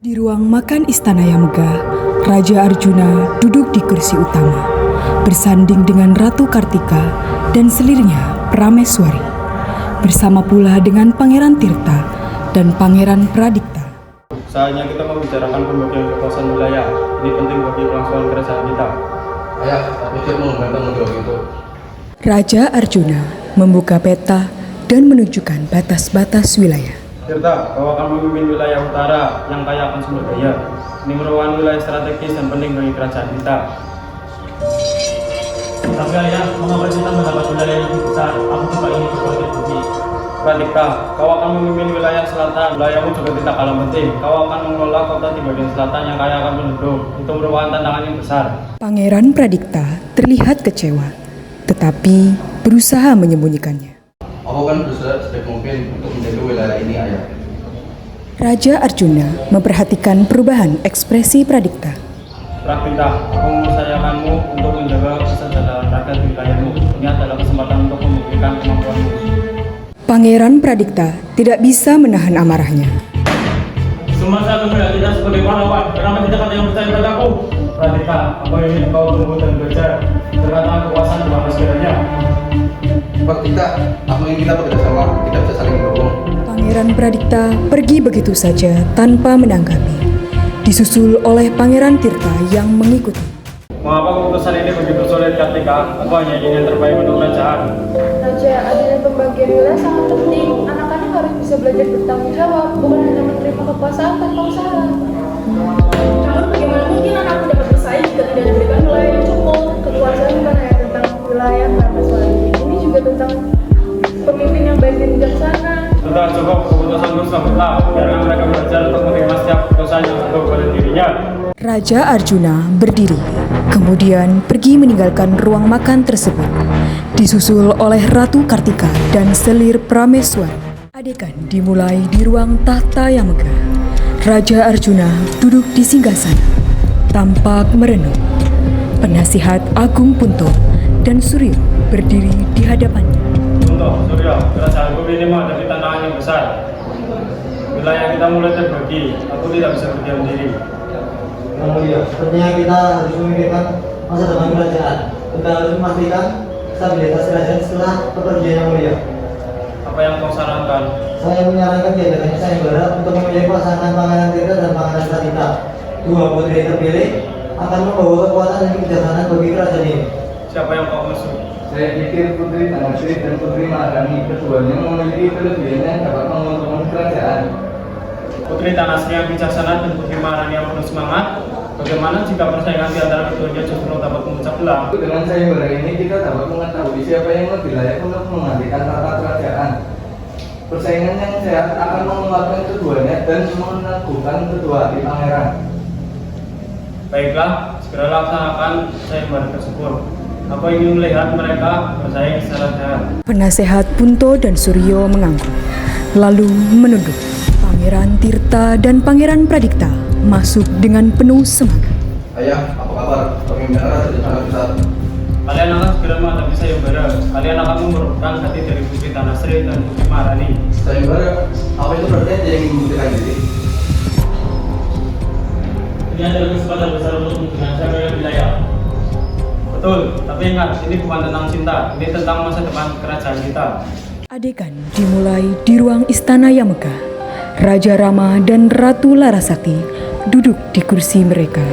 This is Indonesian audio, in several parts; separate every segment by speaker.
Speaker 1: Di ruang makan istana yang megah, Raja Arjuna duduk di kursi utama, bersanding dengan Ratu Kartika dan selirnya Prameswari, bersama pula dengan Pangeran Tirta dan Pangeran Pradikta.
Speaker 2: Saatnya kita membicarakan pembagian kekuasaan wilayah. Ini penting bagi kelangsungan kerajaan kita.
Speaker 3: Ayah, tapi dia menggantang menjawab itu.
Speaker 1: Raja Arjuna membuka peta dan menunjukkan batas-batas wilayah.
Speaker 2: Tirta, kau akan memimpin wilayah utara yang kaya akan sumber daya. Ini merupakan wilayah strategis dan penting bagi kerajaan kita.
Speaker 4: Tapi ayah, mengapa kita mendapat wilayah yang lebih besar? Aku juga ingin berbagai budi.
Speaker 2: Pradikta, kau akan memimpin wilayah selatan. Wilayahmu juga tidak kalah penting. Kau akan mengelola kota di bagian selatan yang kaya akan penduduk. Itu merupakan tantangan yang besar.
Speaker 1: Pangeran Pradikta terlihat kecewa, tetapi berusaha menyembunyikannya.
Speaker 3: Aku kan berusaha sebaik mungkin untuk menjaga wilayah ini, ayah.
Speaker 1: Raja Arjuna memperhatikan perubahan ekspresi Pradikta.
Speaker 2: Pradikta, aku mempercayakanmu untuk menjaga kesejahteraan rakyat di wilayahmu. Ini adalah kesempatan untuk membuktikan kemampuanmu.
Speaker 1: Pangeran Pradikta tidak bisa menahan amarahnya.
Speaker 4: Semua saya membela kita sebagai pahlawan. Kenapa tidak ada yang percaya padaku?
Speaker 2: Pradikta, aku ingin kau tumbuh dan belajar. Terkadang kekuasaan di mana segalanya.
Speaker 3: Pradikta, aku ingin kita bekerjasama. Kita bisa saling mendukung.
Speaker 1: Pangeran Pradikta pergi begitu saja tanpa menanggapi, disusul oleh Pangeran Tirta yang mengikuti.
Speaker 2: Mengapa keputusan ini begitu sulit, Kartika? Aku hanya ingin yang terbaik untuk kerajaan.
Speaker 5: Raja, adil dan pembagian wilayah sangat penting. Anak-anak harus bisa belajar bertanggung jawab, bukan hanya menerima kekuasaan tanpa usaha. Namun bagaimana mungkin anak dapat bersaing jika tidak diberikan wilayah yang cukup? Kekuasaan bukan hanya tentang wilayah Prameswari, ini juga tentang pemimpin yang baik dan bijaksana.
Speaker 2: Sudah cukup, keputusanku sudah mutlak. Biarkan mereka belajar untuk menerima setiap keputusan yang untuk pada dirinya.
Speaker 1: Raja Arjuna berdiri, kemudian pergi meninggalkan ruang makan tersebut, disusul oleh Ratu Kartika dan selir Prameswari. Adegan dimulai di ruang tahta yang megah. Raja Arjuna duduk di singgasana, tampak merenung. Penasihat Agung Punto dan Suryo berdiri di hadapannya.
Speaker 2: Untuk Suryo, kerajaanku ini menghadapi tantangan yang besar. Wilayah kita mulai terbagi, aku tidak bisa berdiam diri.
Speaker 6: Yang mulia, sepertinya kita harus memikirkan masa depan kerajaan. Kita harus memastikan stabilitas kerajaan setelah pepergian yang mulia.
Speaker 2: Apa yang kau sarankan?
Speaker 6: Saya menyarankan diadakannya sayembara untuk memilih pasangan Pangeran Tirta dan Pangeran Pradikta. Dua putri terpilih akan membawa kekuatan dan kebijaksanaan bagi kerajaan ini.
Speaker 2: Siapa yang kau maksud?
Speaker 3: Saya pikir Putri Tanasri dan Putri Maharani keduanya memiliki kelebihan yang dapat menguntungkan kerajaan.
Speaker 2: Putri Tanasri yang bijaksana dan Putri Maharani yang penuh semangat. Bagaimana jika persaingan di antara keduanya justru dapat memecah belah?
Speaker 3: Dengan sayembara ini kita dapat mengetahui siapa yang lebih layak untuk menggantikan tata kerajaan. Persaingan yang sehat akan menguatkan keduanya dan meneguhkan kedua hati pangeran.
Speaker 2: Baiklah, segera laksanakan sayembara tersebut. Aku ingin melihat mereka bersaing secara sehat.
Speaker 1: Penasehat Punto dan Suryo mengangguk, lalu menunduk. Pangeran Tirta dan Pangeran Pradikta masuk dengan penuh semangat.
Speaker 3: Ayah, apa kabar? Pemimpin raja di sana besar.
Speaker 2: Kalian akan segera menghadapi sayembara. Kalian akan memerlukan hati dari Putri Tanasri dan Putri Maharani.
Speaker 3: Sayembara, apa itu berarti dia ingin membuktikan diri?
Speaker 4: Ini adalah kesempatan besar untuk menguasai wilayah.
Speaker 2: Betul, tapi ingat, ini bukan tentang cinta. Ini tentang masa depan kerajaan kita.
Speaker 1: Adegan dimulai di ruang istana yang megah. Raja Rama dan Ratu Larasati duduk di kursi mereka,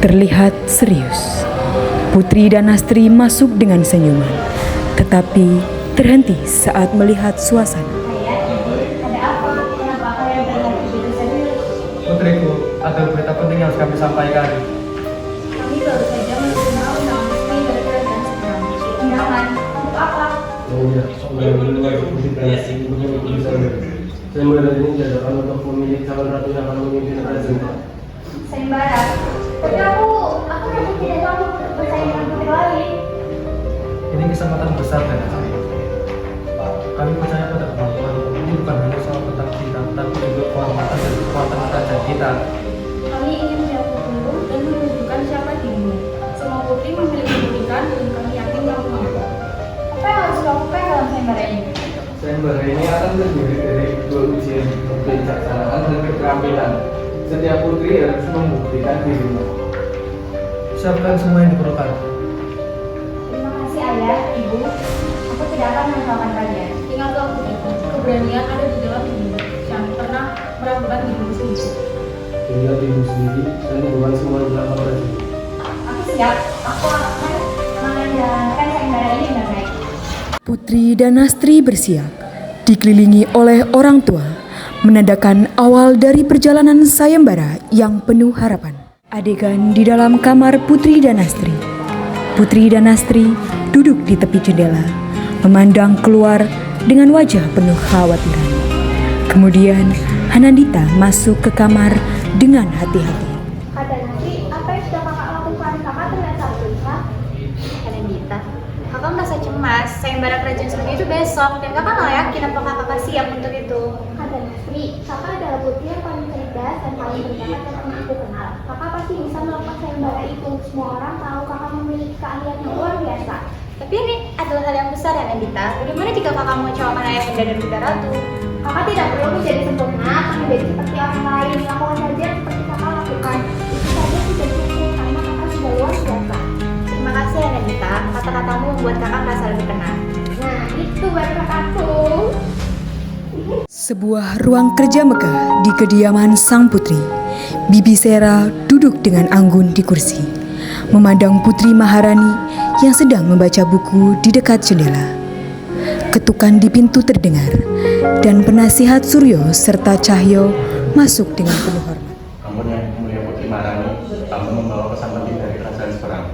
Speaker 1: terlihat serius. Putri dan Astri masuk dengan senyuman, tetapi terhenti saat melihat suasana.
Speaker 2: Putriku, ada berita penting yang harus kami sampaikan.
Speaker 5: Kami baru saja menerima undangan resmi dari kerajaan Seberang. Undangan untuk apa?
Speaker 2: Sayembara ini diadakan untuk memilih calon ratu yang akan memimpin kerajaan.
Speaker 5: Sayembara. Tapi aku memang tidak mau bersaing dengan putri lain.
Speaker 2: Ini kesempatan besar dan kami percaya pada kemampuan. Ini bukan hanya soal tentang cinta, tapi juga kehormatan dan kekuatan kerajaan kita.
Speaker 5: Kami ingin melihat dulu dan menunjukkan siapa dirimu. Semua putri memiliki pendidikan dan kami yakin kamu mampu. Apa yang harus dilakukan dalam sayembara ini?
Speaker 3: Sayembara ini akan terdiri dari dua ujian kebijaksanaan dan keterampilan. Setiap putri harus membuktikan dirinya.
Speaker 2: Siapkan semua yang diperlukan.
Speaker 7: Terima kasih ayah, ibu. Aku tidak akan mengecewakan kalian.
Speaker 5: Tinggal tahu keberanian ada di dalam dirimu. Jangan pernah meragukan dirimu sendiri.
Speaker 2: Tinggal dirimu sendiri dan hubungan semua dalam prajurit.
Speaker 7: Aku siap. Aku akan menjalankan sayembara ini dengan baik.
Speaker 1: Putri dan Nastri bersiap, dikelilingi oleh orang tua, menandakan awal dari perjalanan sayembara yang penuh harapan. Adegan di dalam kamar Putri dan Nastri. Putri dan Nastri duduk di tepi jendela, memandang keluar dengan wajah penuh khawatiran. Kemudian Hanandita masuk ke kamar dengan hati-hati.
Speaker 7: Kata Nastri, apa yang sudah kakak lakukan? Kakak terlihat sangat gelisah. Kata Dita, kakak merasa cemas. Sayembara kerajaan Seruni itu besok, dan kakak nggak yakin apakah kakak siap untuk itu. Kata Nastri, kakak adalah putri yang paling cerdas dan paling berbakat yang pernah aku kenal. Kakak pasti bisa melakukan sayembara itu. Semua orang tahu kakak memiliki keahlian yang luar biasa. Tapi ini adalah hal yang besar ya, Nandita. Bagaimana jika kakak mengecewakan ayah bunda dan bunda ratu? Kakak tidak perlu menjadi sempurna atau menjadi seperti orang lain. Lakukan saja seperti kakak lakukan. Itu saja sudah cukup karena kakak sudah luar biasa. Terima kasih ya, Nandita. Kata-katamu membuat kakak merasa lebih tenang. Nah, itu baru kakakku.
Speaker 1: Sebuah ruang kerja megah di kediaman sang putri. Bibi Sera duduk dengan anggun di kursi, memandang Putri Maharani yang sedang membaca buku di dekat jendela. Ketukan di pintu terdengar, dan penasihat Suryo serta Cahyo masuk dengan penuh hormat.
Speaker 3: Ampun yang mulia Putri Maharani, kamu membawa pesan penting dari kerajaan Seberang.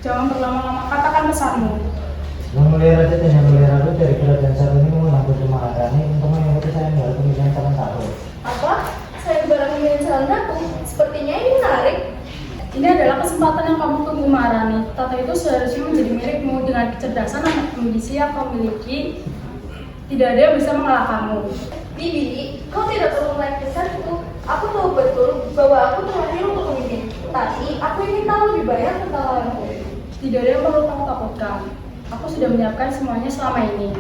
Speaker 5: Jangan berlama-lama, katakan pesanmu.
Speaker 6: Yang mulia Raja dan yang mulia Ratu dari kerajaan Seruni mengundang Putri Maharani untuk mengikuti sayembara pemilihan calon ratu.
Speaker 5: Apa? Sayembara pemilihan calon ratu? Sepertinya ini menarik. Ini adalah kesempatan yang kamu tunggu, Maharani. Tata itu seharusnya menjadi milikmu. Dengan kecerdasan dan ambisi yang kau miliki, tidak ada yang bisa mengalahkanmu.
Speaker 7: Bibi, kau tidak perlu melanjutkan itu. Aku tahu betul bahwa aku terlahir untuk memimpin. Tapi aku ingin tahu lebih banyak tentang lawanku.
Speaker 5: Tidak ada yang perlu kamu takutkan. Aku sudah menyiapkan semuanya selama ini.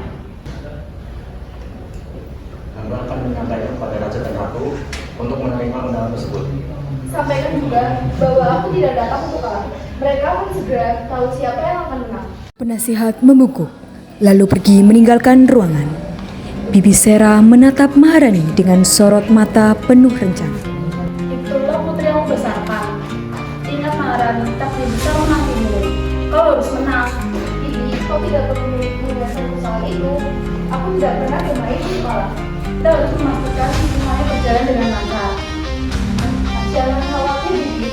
Speaker 3: Hamba akan menyampaikan kepada Raja dan Ratu untuk menerima undangan tersebut.
Speaker 7: Sampaikan juga bahwa aku tidak datang untuk kalah. Mereka akan segera tahu siapa yang akan menang.
Speaker 1: Penasihat membungkuk, lalu pergi meninggalkan ruangan. Bibi Sera menatap Maharani dengan sorot mata penuh rencana.
Speaker 5: Itulah putri yang aku besarkan. Ingat, Maharani, takdir bisa menantimu. Kau harus menang.
Speaker 7: Bibi, kau tidak perlu menjelaskan soal itu. Aku tidak pernah bermain di sekolah.
Speaker 5: Kita harus memastikan semuanya berjalan dengan lancar.
Speaker 7: Jangan khawatir, Bibi.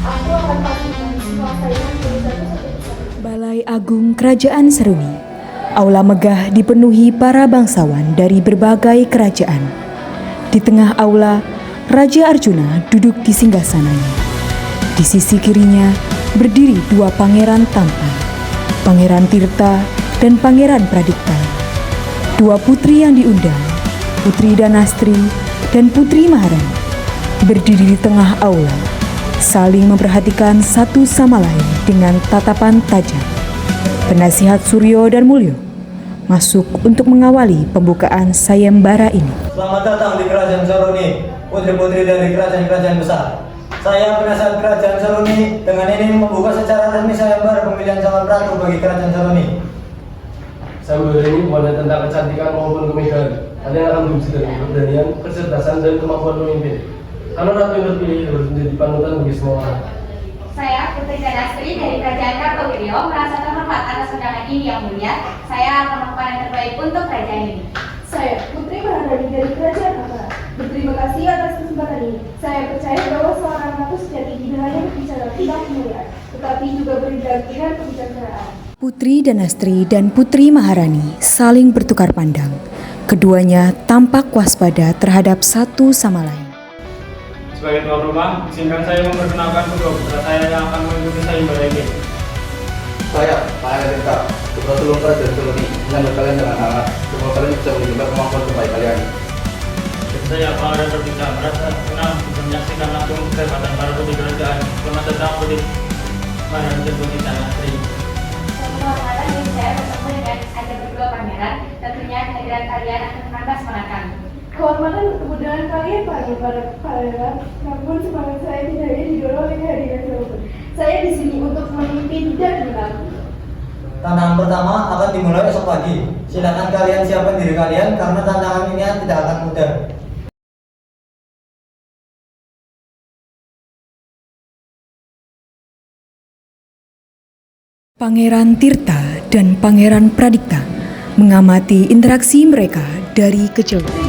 Speaker 7: Aku akan pastikan semua saingan dari satu sampai ke satu.
Speaker 1: Balai Agung Kerajaan Seruni. Aula megah dipenuhi para bangsawan dari berbagai kerajaan. Di tengah aula, Raja Arjuna duduk di singgasananya. Di sisi kirinya berdiri dua pangeran tampan, Pangeran Tirta dan Pangeran Pradipta. Dua putri yang diundang, Putri Danastri dan Putri Maharani, berdiri di tengah aula, saling memperhatikan satu sama lain dengan tatapan tajam. Penasihat Suryo dan Mulyo masuk untuk mengawali pembukaan sayembara ini.
Speaker 6: Selamat datang di Kerajaan Seruni, putri-putri dari kerajaan-kerajaan besar. Saya penasihat Kerajaan Seruni dengan ini membuka secara resmi sayembara pemilihan calon ratu bagi Kerajaan Seruni.
Speaker 2: Sayembara ini bukan tentang kecantikan maupun kemegahan. Kalian akan diuji dengan keberanian, kecerdasan, dan kemampuan memimpin. Karena ratu yang terpilih harus menjadi panutan bagi semua orang.
Speaker 7: Saya Putri Danastri dari Kerajaan Kartawiryo merasa terhormat atas undangan ini yang mulia. Saya akan melakukan yang terbaik untuk kerajaan ini.
Speaker 5: Saya, Putri Maharani dari Kerajaan Mataram, berterima kasih atas kesempatan ini. Saya percaya bahwa seorang ratu sejati tidak hanya berbicara tentang kemuliaan, tetapi juga beribadah dengan kebijaksanaan.
Speaker 1: Putri Danastri dan Putri Maharani saling bertukar pandang. Keduanya tampak waspada terhadap satu sama lain.
Speaker 4: Sebagai tuan rumah, izinkan saya memperkenalkan kedua putra saya yang akan mengikuti sayembara ini.
Speaker 3: Saya, Pangeran Tirta, putra sulung Kerajaan Seruni, menyambut kalian dengan hangat. Semoga kalian bisa menunjukkan kemampuan terbaik kalian.
Speaker 4: Dan saya, Pangeran Pradipta, merasa senang bisa menyaksikan langsung kehebatan para putri kerajaan. Selamat datang Putri Maharani dan Putri Danastri.
Speaker 7: Suatu kehormatan bagi saya bertemu dengan Anda berdua pangeran. Tentunya kehadiran kalian akan menambah semangat kami.
Speaker 5: Kehormatan bertemu dengan kalian para pangeran. Namun semangat saya tidak hanya didorong oleh kehadiran siapapun. Saya di sini untuk memimpin dan menang.
Speaker 6: Tantangan pertama akan dimulai esok pagi. Silakan kalian siapkan diri kalian karena tantangan ini tidak akan mudah.
Speaker 1: Pangeran Tirta dan Pangeran Pradipta mengamati interaksi mereka dari kejauhan.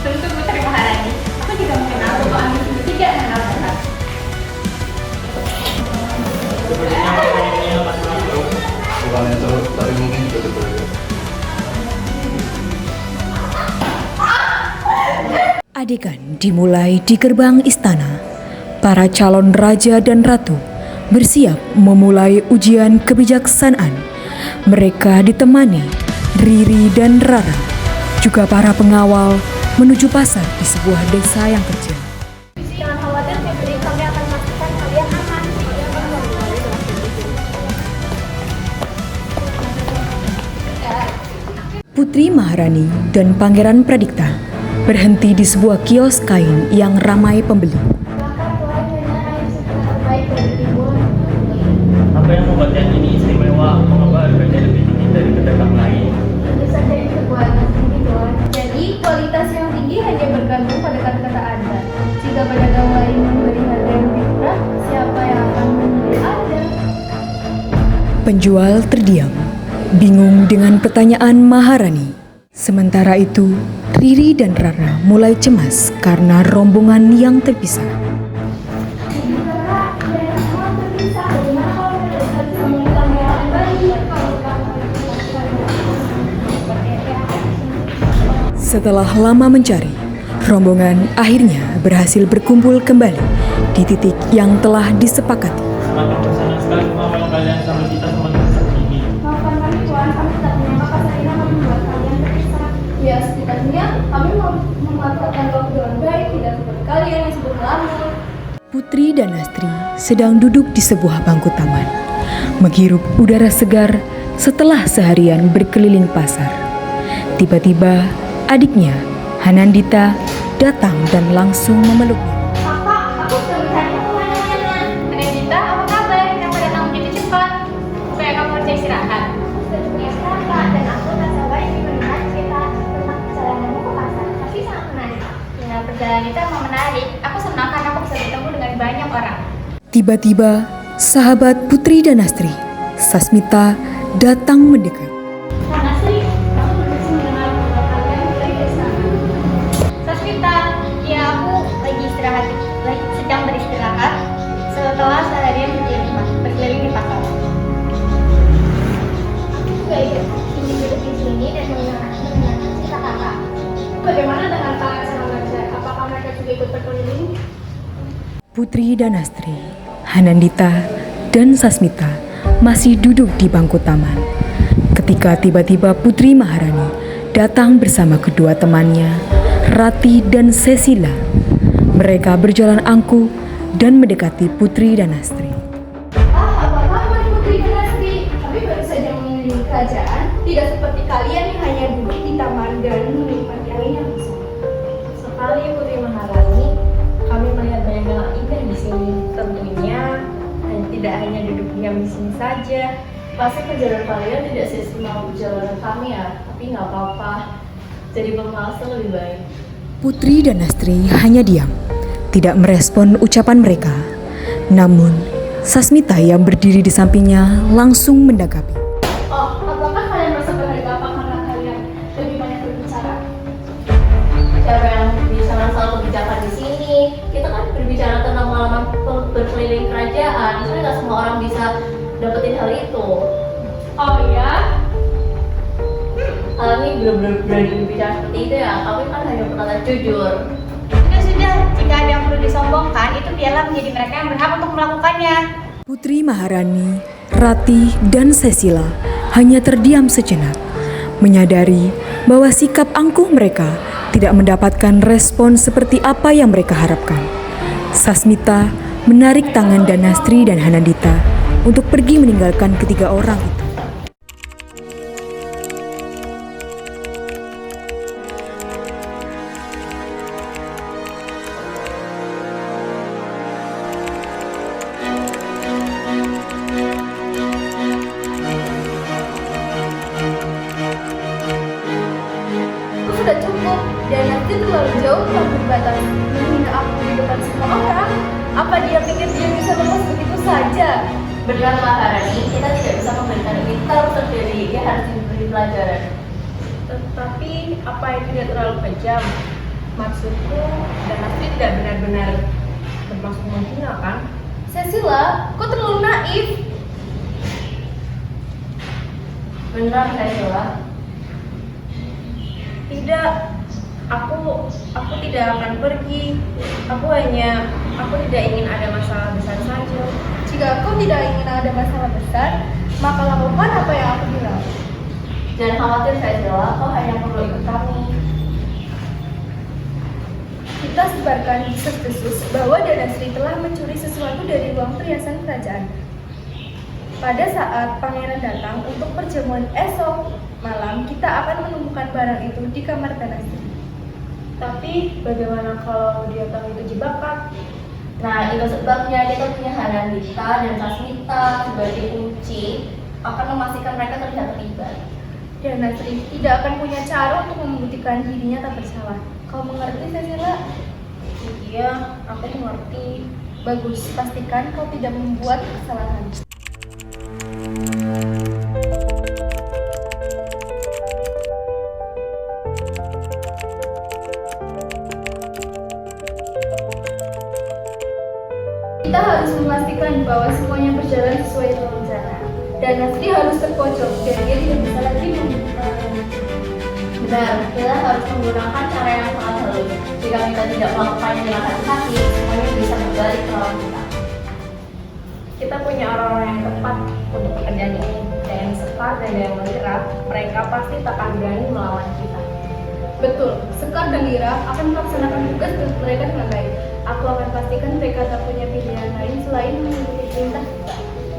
Speaker 7: Tentu Putri Maharani. Aku juga mengenal Bapak Amin tidak mengenal Bapak.
Speaker 4: Sepertinya ini masih masuk.
Speaker 3: Bukan itu, tapi mungkin betul-betul.
Speaker 1: Adegan dimulai di gerbang istana. Para calon raja dan ratu bersiap memulai ujian kebijaksanaan. Mereka ditemani Riri dan Rara, juga para pengawal menuju pasar di sebuah desa yang kecil.
Speaker 7: Jangan khawatir, Putri. Kami akan pastikan kalian aman.
Speaker 1: Putri Maharani dan Pangeran Pradipta berhenti di sebuah kios kain yang ramai pembeli.
Speaker 4: Apa yang membuatnya ini istimewa? Mengapa harganya lebih tinggi dari pedagang lain?
Speaker 5: Tentu saja itu sebuah tinggi Tuan. Jadi kualitas yang tinggi hanya bergantung pada kata-kata Anda. Jika pedagang lain memberi harga yang lebih murah, siapa yang akan membeli Anda?
Speaker 1: Penjual terdiam, bingung dengan pertanyaan Maharani. Sementara itu, Riri dan Rara mulai cemas karena rombongan yang terpisah. Setelah lama mencari, rombongan akhirnya berhasil berkumpul kembali di titik yang telah disepakati.
Speaker 4: Semakin bersenang sekali pengawal kalian sama kita semakin segini.
Speaker 5: Maafkan kami Tuan, kami tak menyangka pasar ini akan membuat kalian terpisah. Ya, setidaknya kami memanfaatkan waktu dengan baik, tidak seperti kalian yang sibuk melamun.
Speaker 1: Putri dan Astri sedang duduk di sebuah bangku taman, menghirup udara segar setelah seharian berkeliling pasar. Tiba-tiba, adiknya, Hanandita, datang dan langsung memeluknya.
Speaker 7: Kakak, aku sudah mencari kemana-mana. Hanandita, apa kabar? Kenapa datang begitu cepat? Supaya kamu harus istirahat. Aku sudah punya istirahat dan aku tak sabar ingin melihat cerita tentang perjalananmu ke pasar. Pasti sangat menarik. Ya, perjalanan itu emang menarik. Aku senang karena aku bisa bertemu dengan banyak orang.
Speaker 1: Tiba-tiba, sahabat Putri dan Astri, Sasmita, datang mendekat.
Speaker 5: Kak Asri, aku berhasil mengenal beberapa kalian dari desa.
Speaker 7: Sasmita, ya aku sedang beristirahat setelah seharian berkeliling di pasar.
Speaker 5: Aku juga ingin duduk di sini dan mendengarkan cerita kakak. Bagaimana dengan kalian sama Raja? Apakah mereka juga ikut berkeliling?
Speaker 1: Putri dan Astri, Hanandita, dan Sasmita masih duduk di bangku taman. Ketika tiba-tiba Putri Maharani datang bersama kedua temannya, Rati dan Cecilia. Mereka berjalan angkuh dan mendekati Putri dan Astri.
Speaker 5: Apa kabar Putri dan Astri? Kami baru saja mengelilingi kerajaan, tidak seperti kalian yang hanya duduk di taman dan menikmati angin yang bisa.
Speaker 8: Sekali Putri Maharani, kami melihat banyak yang indah di sini. Tentunya tidak hanya duduk diam di sini saja. Pasti perjalanan kalian tidak sesimpel perjalanan kami ya, tapi nggak apa-apa. Jadi pemalsu lebih baik.
Speaker 1: Putri dan Astri hanya diam, tidak merespon ucapan mereka. Namun, Sasmita yang berdiri di sampingnya langsung mendakapi.
Speaker 5: Oh, apakah kalian merasa berharga apa karena kalian lebih banyak berbicara?
Speaker 8: Siapa yang berbicara soal kebijakan di sini? Kita kan berbicara tentang pengalaman berkeliling kerajaan. Kan nggak semua orang bisa dapetin hal itu.
Speaker 5: Oh ya?
Speaker 8: Kami belum berani berbicara seperti itu ya. Kami kan hanya berkata jujur.
Speaker 7: Sudah, jika ada yang perlu disombongkan, itu biarlah menjadi mereka yang berhak untuk melakukannya.
Speaker 1: Putri Maharani, Rati, dan Cecilia hanya terdiam sejenak, menyadari bahwa sikap angkuh mereka tidak mendapatkan respon seperti apa yang mereka harapkan. Sasmita menarik tangan Danastri dan Hanandita untuk pergi meninggalkan ketiga orang itu.
Speaker 5: Itu sudah cukup, dan nanti terlalu jauh telah berbatas menghina aku di depan semua orang. Apa dia pikir dia bisa lepas begitu saja?
Speaker 8: Benar Maharani, kita tidak bisa memberikan ini terus terjadi, dia harus diberi pelajaran. Tetapi apa yang tidak terlalu kejam? Maksudku, dan Astrid tidak benar-benar bermaksud menghina kan?
Speaker 5: Cecilia, kau terlalu naif.
Speaker 8: Benar Cecilia.
Speaker 5: Tidak, aku tidak akan pergi. Aku tidak ingin ada masalah besar saja. Jika kau tidak ingin ada masalah besar, maka lakukan apa yang aku bilang.
Speaker 8: Jangan khawatir Cecilia, kau hanya perlu ikut kami.
Speaker 5: Kita sebarkan desas-desus bahwa Danasri telah mencuri sesuatu dari ruang perhiasan kerajaan. Pada saat pangeran datang untuk perjamuan esok malam, kita akan menemukan barang itu di kamar Danasri.
Speaker 8: Tapi bagaimana kalau dia tahu itu jebakan?
Speaker 7: Nah, itu sebabnya kita punya Hanandita dan Sasmita sebagai kunci akan memastikan mereka terlihat terlibat.
Speaker 5: Danasri tidak akan punya cara untuk membuktikan dirinya tak bersalah. Kau mengerti, Cecilia?
Speaker 8: Iya, aku mengerti.
Speaker 5: Bagus, pastikan kau tidak membuat kesalahan. Kita harus memastikan bahwa semuanya berjalan sesuai dengan rencana. Dan Nasri harus terpojok dan dia tidak bisa lagi membuka.
Speaker 7: Benar, kita harus menggunakan cara yang sangat halus. Jika kita tidak melakukannya dengan hati-hati, semuanya bisa berbalik ke lawan kita.
Speaker 8: Kita punya orang-orang yang tepat untuk pekerjaan ini. Dan Sekar dan yang Lira, mereka pasti tak akan berani melawan kita.
Speaker 5: Betul, Sekar dan Lira akan melaksanakan tugas mereka dengan baik. Aku akan pastikan mereka tak punya pilihan lain selain mengikuti perintah kita.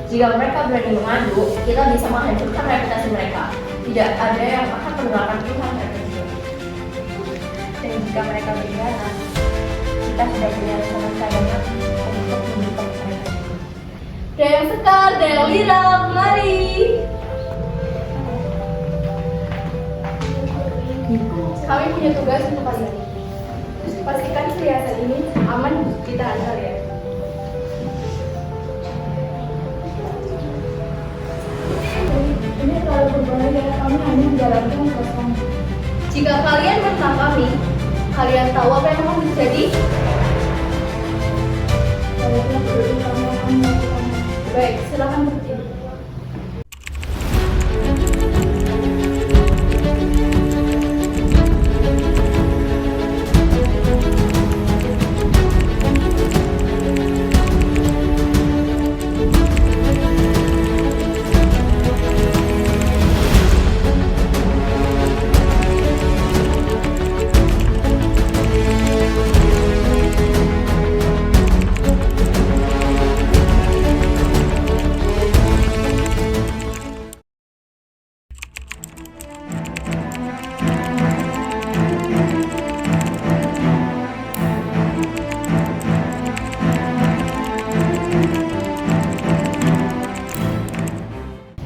Speaker 7: Jika mereka berani mengadu, kita bisa menghancurkan reputasi mereka. Tidak ada yang akan mendengarkan Tuhan mereka.
Speaker 8: Dan jika mereka berkhianat, kita sudah punya rencana cadangan untuk menutup mereka.
Speaker 5: Dayang Sekar, Dayang Lira, mari. Kami punya tugas untuk kalian. Pastikan perhiasan ini aman di tangan kalian. Ini terlalu berbahaya, kami hanya menjalankan tugas kami. Jika kalian menentang kami, kalian tahu apa yang akan terjadi? Kalian berdua kami akan melakukannya. Baik, silakan berdiri.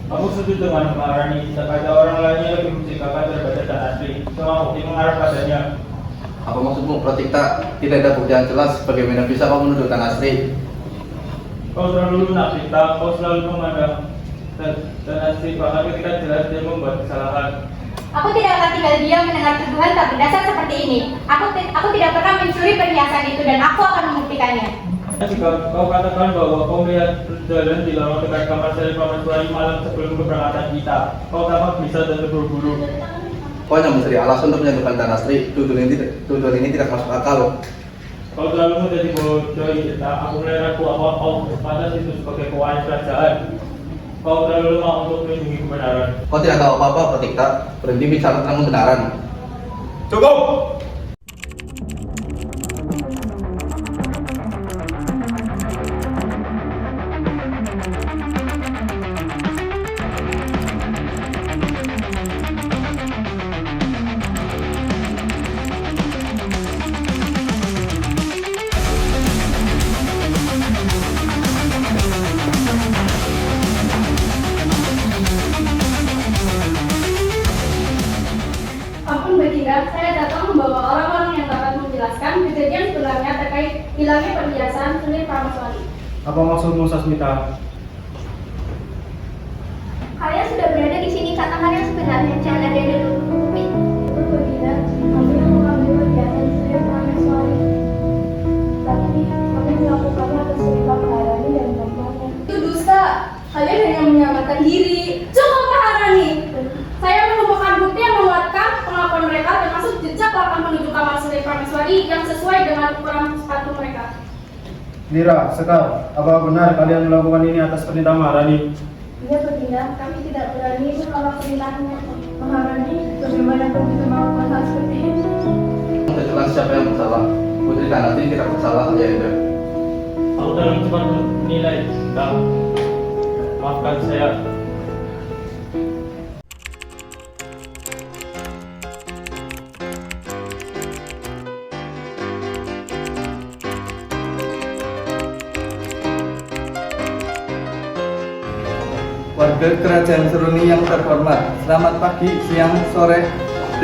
Speaker 4: Aku setuju dengan Maharani, jika ada orang lain yang lebih menciptakan daripada dan asli, semua bukti mengarah padanya.
Speaker 3: Apa maksudmu, Pratikta? Tidak ada bukti yang jelas. Bagaimana bisa kau menuduh Tan Asri?
Speaker 4: Kau selalu lunak kita, kau selalu memandang dan asli bahkan ketika jelas dia membuat kesalahan.
Speaker 7: Aku tidak akan tinggal diam mendengar tuduhan tak berdasar seperti ini. Aku tidak pernah mencuri perhiasan itu dan aku akan membuktikannya.
Speaker 4: Jika kau katakan bahwa kau melihat berjalan di lorong dekat kamar seri Prameswari malam sebelum keberangkatan kita, kau tampak bisa dan terburu-buru.
Speaker 3: Kau hanya mencari alasan untuk menyatukan Tan Asri. Tuduhan ini tidak masuk akal.
Speaker 4: Kau selalu menjadi bodoh, kita. Aku melihat kau pantas itu sebagai keuangan kerajaan. Kau terlalu lemah untuk melindungi kebenaran.
Speaker 3: Kau tidak tahu apa-apa, Pratikta. Berhenti bicara tentang kebenaran.
Speaker 4: Cukup!
Speaker 5: Ampun Baginda, saya datang membawa orang-orang yang dapat menjelaskan kejadian sebenarnya terkait hilangnya perhiasan Selir Prameswari.
Speaker 2: Apa maksudmu, Sasmita?
Speaker 7: Kalian sudah berada di sini, katakan yang sebenarnya, jangan ada yang ditutupi.
Speaker 5: Itu benar, kami yang mengambil perhiasan Selir Prameswari. Tapi kami melakukannya atas perintah Maharani dan temannya. Itu dusta. Kalian hanya menyelamatkan diri. Cukup Maharani. Saya menemukan bukti yang menguatkan pengakuan mereka, termasuk jejak langkah menuju kamar Selir Prameswari yang sesuai dengan ukuran sepatu mereka.
Speaker 2: Lira, Sekar, apa benar kalian melakukan ini atas perintah Maharani?
Speaker 5: Iya Baginda, kami tidak berani menolak perintahnya. Maharani, bagaimana pun bisa melakukan hal seperti ini?
Speaker 3: Jelas siapa yang bersalah. Putri Tanati tidak bersalah, ya Ibu.
Speaker 4: Aku dalam cepat menilai, Kak. Maafkan saya.
Speaker 3: Warga Kerajaan Seruni yang terhormat, selamat pagi, siang, sore,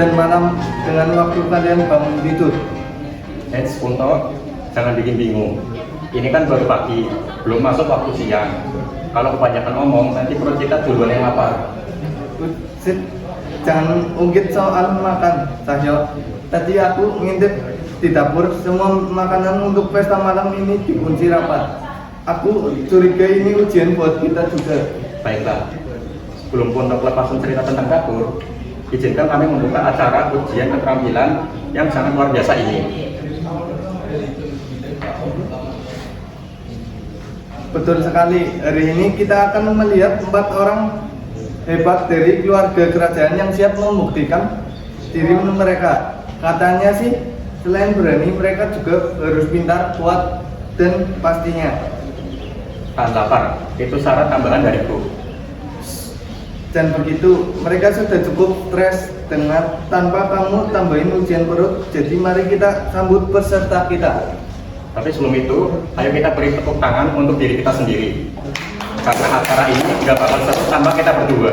Speaker 3: dan malam dengan waktu kalian bangun tidur.
Speaker 9: Kunto, jangan bikin bingung. Ini kan baru pagi, belum masuk waktu siang. Kalau kebanyakan ngomong, nanti perut kita duluan yang lapar.
Speaker 3: Sit, jangan ungkit soal makan, Cahyo. Tadi aku ngintip di dapur, semua makanan untuk pesta malam ini dikunci rapat. Aku curiga ini ujian buat kita juga.
Speaker 9: Baiklah, sebelum Pondok lepasan cerita tentang dapur, izinkan kami membuka acara ujian keterampilan yang sangat luar biasa ini.
Speaker 3: Betul sekali, hari ini kita akan melihat 4 orang hebat dari keluarga kerajaan yang siap membuktikan diri mereka. Katanya sih, selain berani, mereka juga harus pintar, kuat, dan pastinya.
Speaker 9: Tahan lapar, itu syarat tambahan dariku.
Speaker 3: Dan begitu, mereka sudah cukup stres dengan tanpa kamu tambahin ujian perut. Jadi mari kita sambut peserta kita.
Speaker 9: Tapi sebelum itu, ayo kita beri tepuk tangan untuk diri kita sendiri. Karena acara ini nggak bakal seru tanpa kita berdua.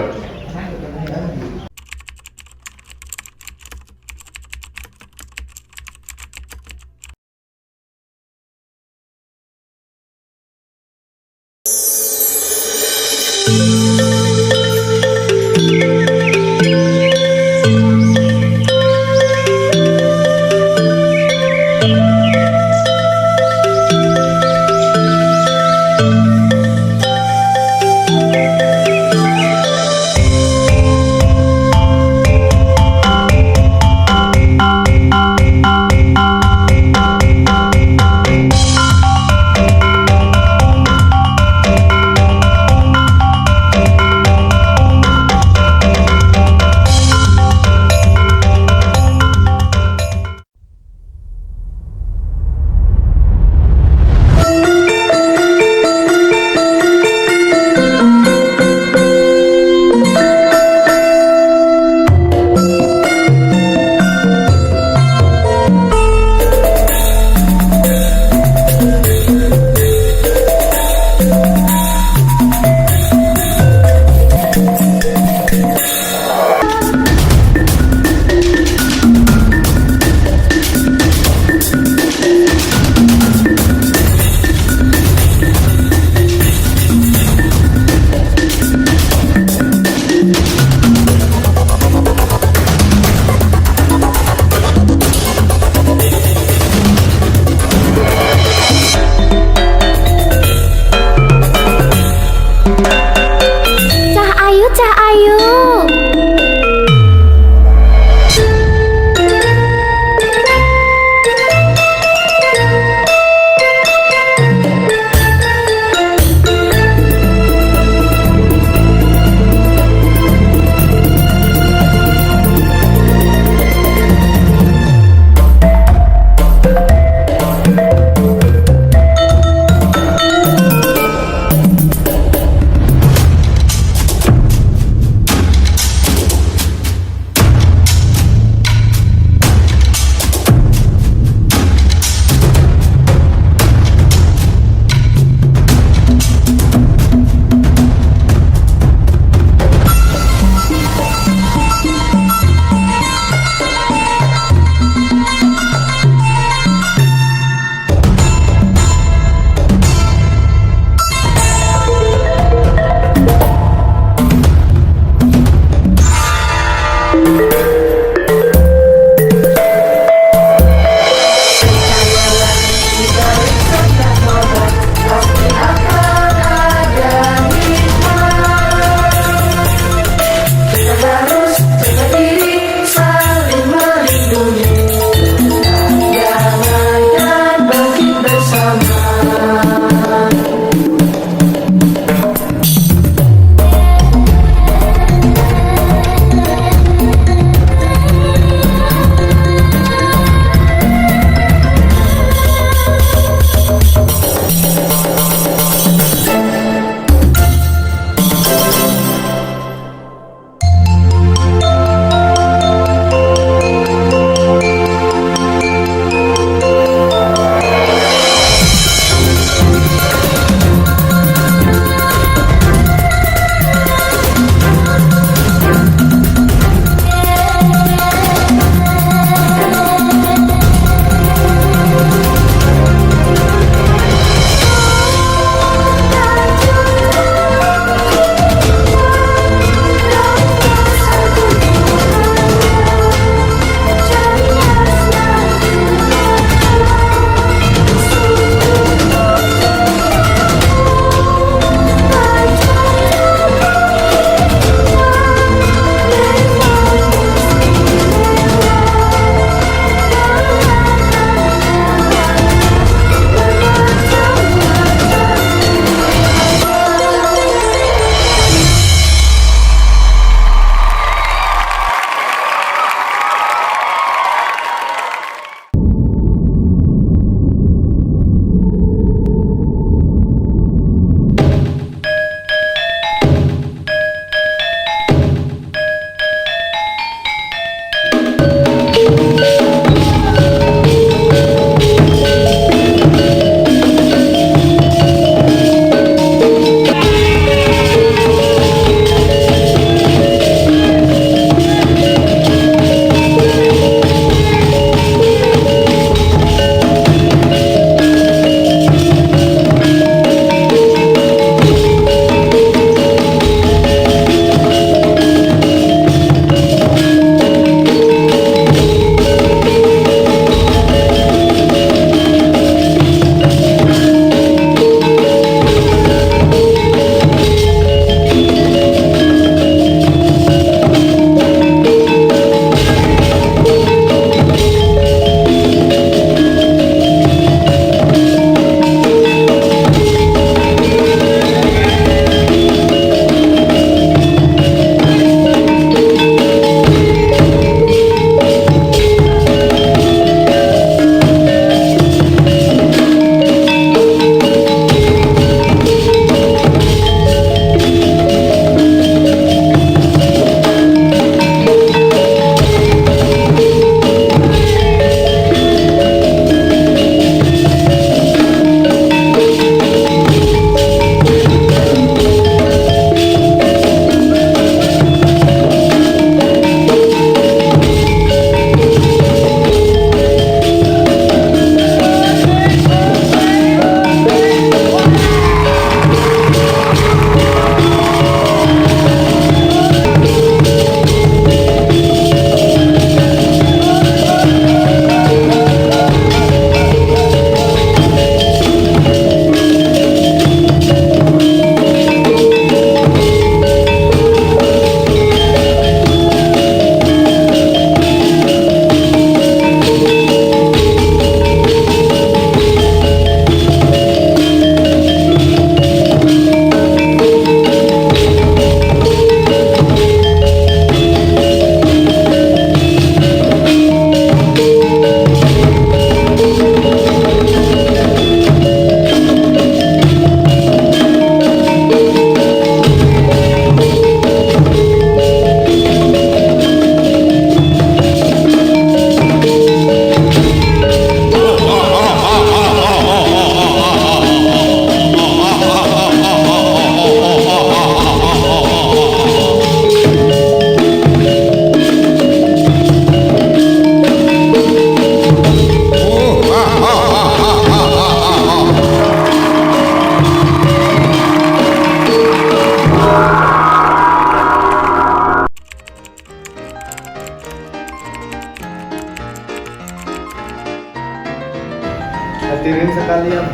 Speaker 3: Hadirin sekalian,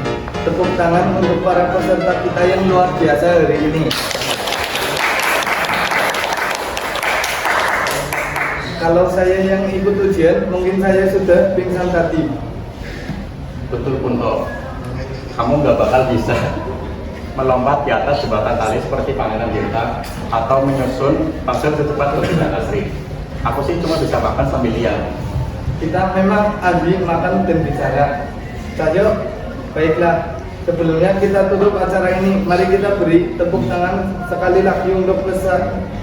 Speaker 3: tepuk tangan untuk para peserta kita yang luar biasa hari ini. Kalau saya yang ikut ujian, mungkin saya sudah pingsan tadi.
Speaker 9: Betul Punto, kamu nggak bakal bisa melompat di atas jembatan tali seperti Pangeran Tirta atau menyusun pasir secepat Legenda Asri. Aku sih cuma bisa makan sambil lihat.
Speaker 3: Kita memang ahli makan dan bicara. Cayo, baiklah. Sebelumnya kita tutup acara ini. Mari kita beri tepuk tangan sekali lagi untuk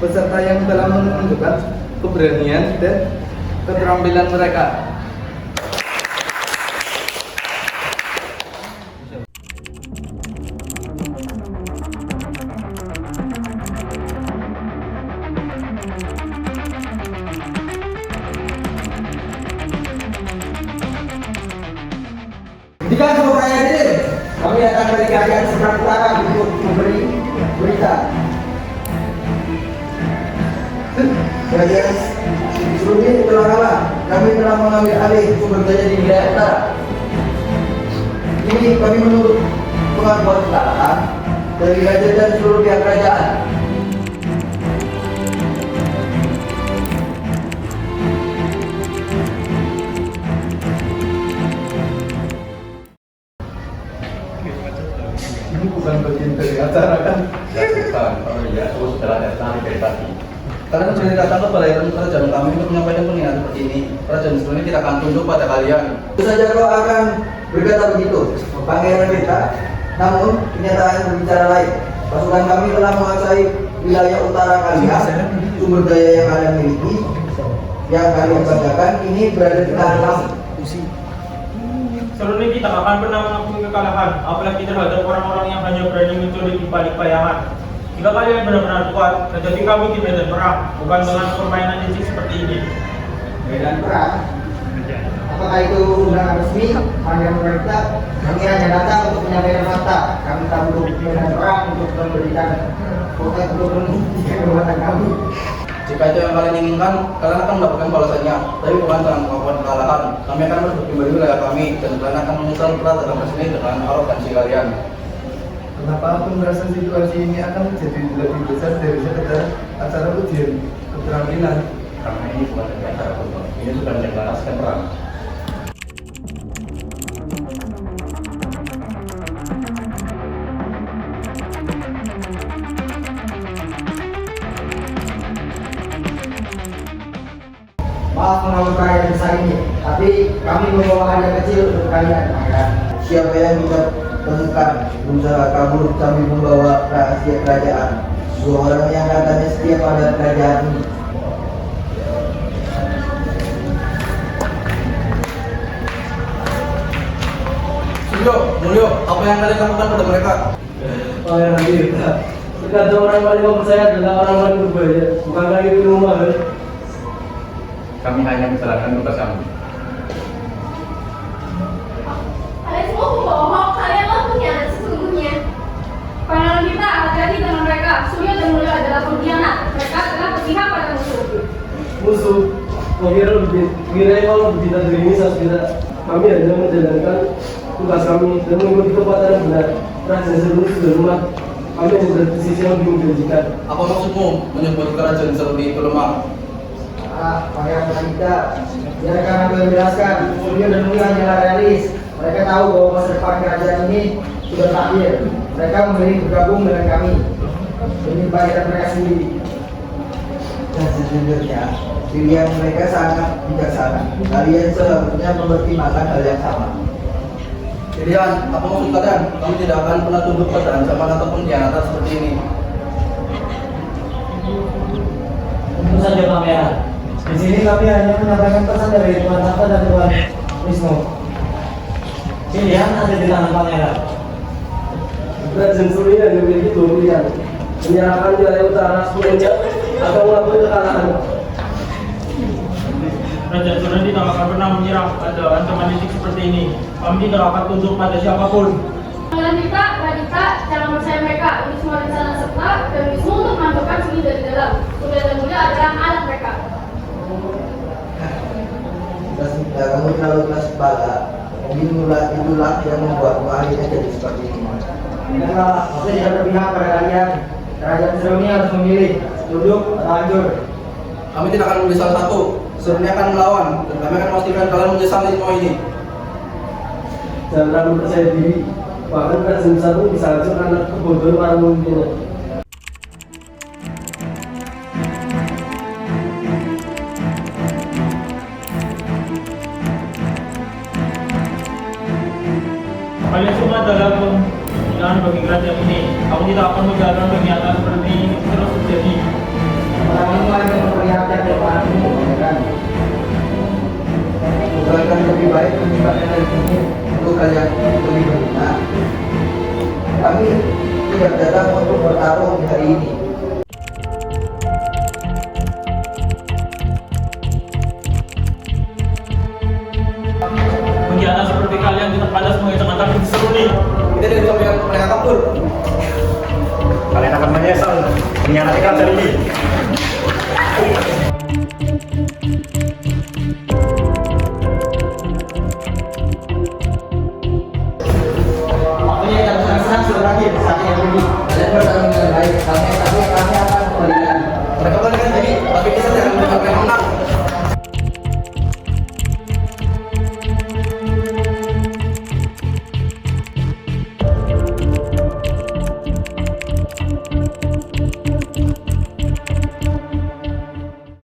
Speaker 3: peserta yang telah menunjukkan keberanian dan keterampilan mereka.
Speaker 10: Jika semua hadir, kami datang dari Kerajaan Seberang Utara untuk memberi berita. Kerajaan sebelumnya telah kalah, kami telah mengambil alih sumber daya di wilayah utara. Ini kami menurut pengakuan kesalahan dari raja dan seluruh pihak kerajaan.
Speaker 3: Ini bukan bagian dari acara kan?
Speaker 9: Ya bukan, oh iya, aku sudah ada dari tadi.
Speaker 10: Kalian sudah datang ke balai kerajaan kami untuk menyampaikan penghinaan seperti ini. Kerajaan sebelumnya tidak akan tunduk pada kalian. Tentu saja kau akan berkata begitu, Pangeran Tirta. Namun kenyataan berbicara lain. Pasukan kami telah menguasai wilayah utara kalian. Sumber daya yang kalian miliki, yang kalian banggakan ini berada di tangan kami.
Speaker 4: Seluruhnya kita akan pernah mengakui kekalahan, apalagi terhadap orang-orang yang hanya berani mencuri di balik bayangan. Jika kalian benar-benar kuat, terjadi kami di medan perang, bukan dengan permainan licik seperti ini.
Speaker 10: Medan perang? Apakah itu undangan resmi? Pangeran Tirta, kami hanya datang untuk menyampaikan fakta. Kami tak butuh medan perang untuk memberikan kota untuk menghentikan kekuatan kami. Jika itu yang kalian inginkan, kalian akan mendapatkan balasannya. Tapi bukan dengan melakukan kekalahan. Kami akan berdiri kembali wilayah kami dan kalian akan menyesal telah datang ke sini dengan arogansi kalian.
Speaker 3: Kenapa aku merasa situasi ini akan menjadi lebih besar dari sekedar acara ujian keterampilan?
Speaker 9: Karena ini bukan dari acara Punto, ini sudah mendeklarasikan perang.
Speaker 10: Maaf mengambil karya besar ini, tapi kami membawa hadiah kecil untuk kalian. Siapa yang bisa temukan berusaha kabur sambil membawa rahasia kerajaan? Dua orang yang katanya setia pada kerajaan ini. Mulyo, apa yang kalian lakukan pada mereka?
Speaker 2: Pangeran Tirta, terkadang orang paling mempercaya adalah orang paling berbahaya. Bukankah itu rumah?
Speaker 9: Kami hanya menjalankan tugas kami.
Speaker 5: Kalian semua pembohong, kalianlah pengkhianat sesungguhnya. Pangeran kita hati-hati dengan mereka. Surya dan Mulyo adalah pengkhianat. Mereka adalah berpihak pada musuh.
Speaker 2: Musuh, kira kalau kita dari ini saat kita kami hanya menjalankan tugas kami dan mengikuti kekuatan yang benar. Kerajaan seluruh sudah lemah. Kami hanya berdisisi yang lebih menjanjikan.
Speaker 10: Apa maksudmu menyebut kerajaan seperti itu lemah? Pangeran Tirta, biarkan aku menjelaskan. Surya dan Mulyo hanyalah realis. Mereka tahu bahwa masa depan kerajaan ini sudah berakhir. Mereka memilih bergabung dengan kami demi kebaikan mereka sendiri. Dan sejujurnya, pilihan mereka sangat bijaksana. Kalian seharusnya mempertimbangkan hal yang sama. Pilihan, apa maksud kalian? Kami tidak akan pernah tunduk pada ancaman ataupun pengkhianatan seperti ini.
Speaker 6: Tentu saja Pangeran. Di sini kami hanya menyampaikan pesan dari Tuan Tata dan Tuan Wisnu. Pilihan ada di tangan Pangeran.
Speaker 2: Kerajaan Surya hanya memiliki dua pilihan: menyerahkan wilayah utara sepenuhnya atau melakukan kekalahan.
Speaker 4: Kerajaan Surya tidak akan pernah menyerah pada ancaman licik seperti ini. Kami tidak akan tunduk pada siapapun.
Speaker 5: Pangeran Tirta, Radita, jangan percaya mereka. Ini semua rencana serta dan Wisnu untuk mantapkan sini dari dalam. Surya dan Mulyo adalah anak mereka.
Speaker 10: Sudah, kamu terlalu keras kepala. itulah yang membuat akhirnya jadi seperti ini. Enggak, maksudnya tidak berpihak pada kalian. Kerajaan Seruni harus memilih duduk atau hancur.
Speaker 11: Kami tidak akan memilih salah satu. Seruni akan melawan dan kami akan memastikan kalian menyesali semua ini.
Speaker 2: Jangan terlalu percaya diri. Bahkan kerajaan besar pun bisa hancur karena kebodohan para pemimpinnya.
Speaker 4: Kalian semua adalah penghinaan bagi kerajaan ini. Aku tidak akan membiarkan pernyataan seperti ini terus terjadi.
Speaker 10: Orang-orang yang memperlihatkan depanmu, kan? Bukankah lebih baik menyimpan energinya untuk kalian lebih berguna? Kami tidak datang untuk bertarung di hari ini.
Speaker 4: Pengkhianat seperti kalian tidak pantas mengejarkan kami di Seruni.
Speaker 11: Kita tidak bisa membiarkan mereka kabur.
Speaker 9: Kalian akan menyesal mengkhianati kerajaan ini.